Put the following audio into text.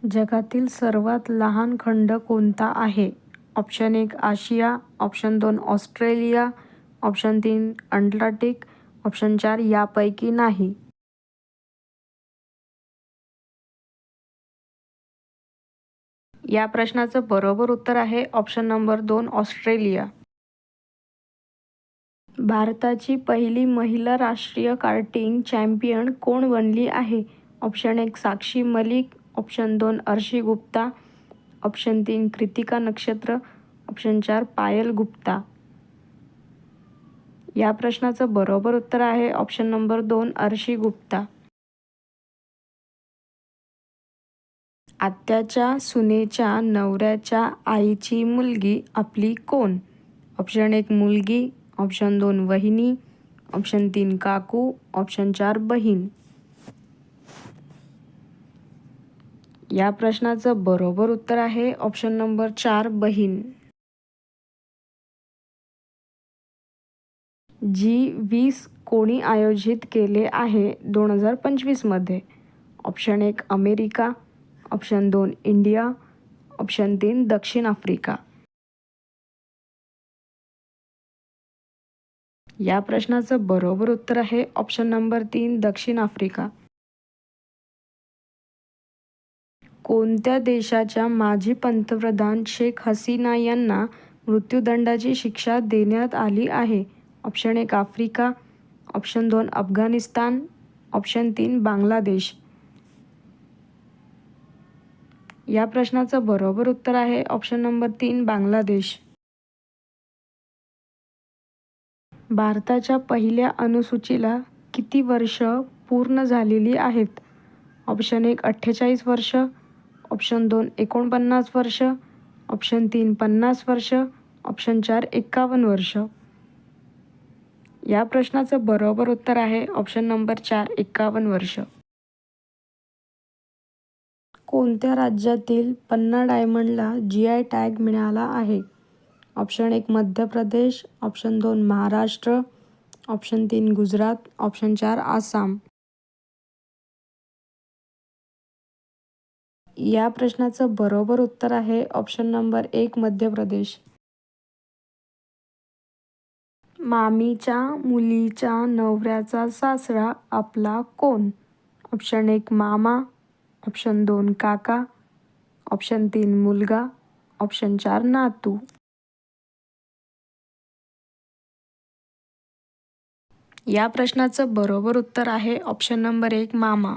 जगातील सर्वात लहान खंड कोणता आहे? ऑप्शन 1 आशिया, option 2 Australia, option 3 Antarctic, option 4 यापैकी नाही. या प्रश्नाचं बरोबर उत्तर आहे ऑप्शन नंबर 2 ऑस्ट्रेलिया. भारताची पहिली महिला राष्ट्रीय कार्टिंग चॅम्पियन कोण बनली आहे? Option 1 Sakshi Malik, option 2 Arshi Gupta, option 3 Kritika नक्षत्र, ऑप्शन 4 पायल गुप्ता. या प्रश्नाचं बरोबर उत्तर आहे ऑप्शन नंबर 2 अर्शी गुप्ता. आत्याच्या सुनेच्या नवऱ्याच्या आईची मुलगी आपली कोण? ऑप्शन 1 मुलगी, ऑप्शन 2 वहिनी, ऑप्शन 3 काकू, ऑप्शन 4 बहीण. या प्रश्नाचं बरोबर उत्तर आहे ऑप्शन नंबर 4 बहीण. G20 कोणी आयोजित केले आहे 2025 मध्ये? Option 1 America, option 2 India, option 3 दक्षिण आफ्रिका. या प्रश्नाचं बरोबर उत्तर आहे ऑप्शन नंबर 3 दक्षिण आफ्रिका. कोणत्या देशाच्या माजी पंतप्रधान शेख हसीना यांना मृत्यूदंडाची शिक्षा देण्यात आली आहे? Option 1 Africa, option 2 Afghanistan, option 3 Bangladesh. या प्रश्नाचं बरोबर उत्तर आहे ऑप्शन नंबर 3 बांगलादेश. भारताच्या पहिल्या अनुसूचीला किती वर्ष पूर्ण झालेली आहेत? ऑप्शन 1 48 वर्ष, ऑप्शन 2 49 वर्ष, ऑप्शन 3 50 वर्ष, ऑप्शन 4 51 वर्ष. या प्रश्नाचं बरोबर उत्तर आहे ऑप्शन नंबर 4 51 वर्ष. कोणत्या राज्यातील पन्ना डायमंडला GI टॅग मिळाला आहे? Option 1 Madhya Pradesh, option 2 Maharashtra, option 3 Gujarat, option 4 Assam. या प्रश्नाचं बरोबर उत्तर आहे ऑप्शन नंबर 1 मध्य प्रदेश. मामीच्या मुलीच्या नवऱ्याचा सासरा आपला कोण? ऑप्शन 1 मामा, ऑप्शन 2 काका, ऑप्शन 3 मुलगा, ऑप्शन 4 नातू. या प्रश्नाचं बरोबर उत्तर आहे ऑप्शन नंबर 1 मामा.